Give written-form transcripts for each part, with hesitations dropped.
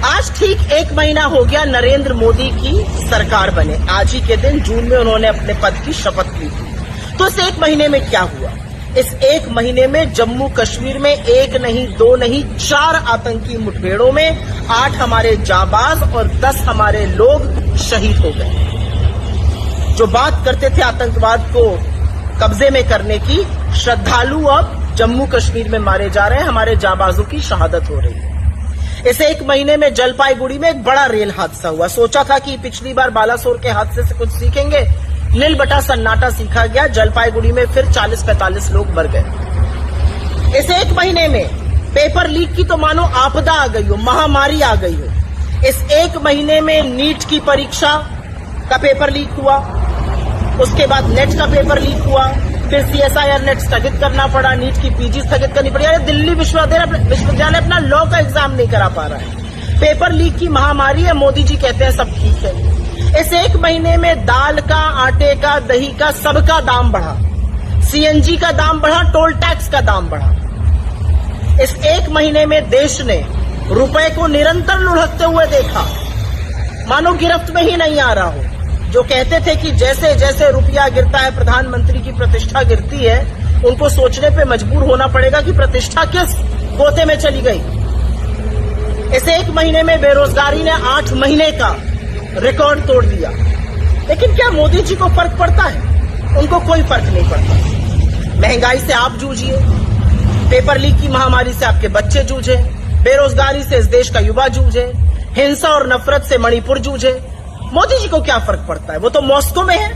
आज ठीक 1 महीना हो गया नरेंद्र मोदी की सरकार बने। आज ही के दिन जून में उन्होंने अपने पद की शपथ ली थी। तो इस 1 महीने में क्या हुआ? इस 1 महीने में जम्मू कश्मीर में 1 नहीं 2 नहीं 4 आतंकी मुठभेड़ों में 8 हमारे जाबाज और 10 हमारे लोग शहीद हो गए। जो बात करते थे आतंकवाद को कब्जे में करने की, श्रद्धालु अब जम्मू कश्मीर में मारे जा रहे हैं, हमारे जाबाजों की शहादत हो रही है। इस 1 महीने में जलपाईगुड़ी में एक बड़ा रेल हादसा हुआ। सोचा था कि पिछली बार बालासोर के हादसे से कुछ सीखेंगे, नील बटा सन्नाटा सीखा गया। जलपाईगुड़ी में फिर 40-45 लोग मर गए। इस 1 महीने में पेपर लीक की तो मानो आपदा आ गई हो, महामारी आ गई हो। इस 1 महीने में नीट की परीक्षा का पेपर लीक हुआ, उसके बाद नेट का पेपर लीक हुआ, फिर CSIR नेट स्थगित करना पड़ा, नीट की PG स्थगित करनी पड़ी। अरे दिल्ली विश्वविद्यालय अपना लॉ का एग्जाम नहीं करा पा रहा है। पेपर लीक की महामारी है, मोदी जी कहते हैं सब ठीक है। इस 1 महीने में दाल का, आटे का, दही का, सबका दाम बढ़ा, CNG का दाम बढ़ा, टोल टैक्स का दाम बढ़ा। इस 1 महीने में देश ने रुपए को निरंतर लुढ़कते हुए देखा, मानो गिरफ्त में ही नहीं आ रहा हो। जो कहते थे कि जैसे जैसे रुपया गिरता है प्रधानमंत्री की प्रतिष्ठा गिरती है, उनको सोचने पे मजबूर होना पड़ेगा कि प्रतिष्ठा किस गोते में चली गई। इस 1 महीने में बेरोजगारी ने 8 महीने का रिकॉर्ड तोड़ दिया। लेकिन क्या मोदी जी को फर्क पड़ता है? उनको कोई फर्क नहीं पड़ता। महंगाई से आप जूझिए, पेपर लीक की महामारी से आपके बच्चे जूझे, बेरोजगारी से इस देश का युवा जूझे, हिंसा और नफरत से मणिपुर जूझे। मोदी जी को क्या फर्क पड़ता है? वो तो मॉस्को में है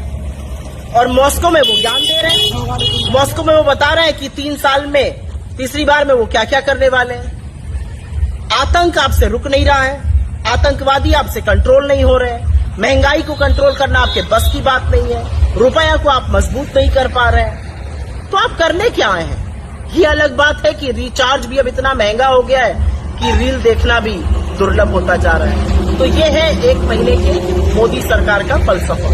और मॉस्को में वो ज्ञान दे रहे हैं। मॉस्को में वो बता रहे हैं कि 3 साल में तीसरी बार में वो क्या क्या करने वाले हैं। आतंक आपसे रुक नहीं रहा है, आतंकवादी आपसे कंट्रोल नहीं हो रहे हैं, महंगाई को कंट्रोल करना आपके बस की बात नहीं है, रुपया को आप मजबूत नहीं कर पा रहे हैं। तो आप करने क्या आए हैं? ये अलग बात है कि रिचार्ज भी अब इतना महंगा हो गया है कि रील देखना भी दुर्लभ होता जा रहा है। तो ये है 1 महीने के मोदी सरकार का फलसफा।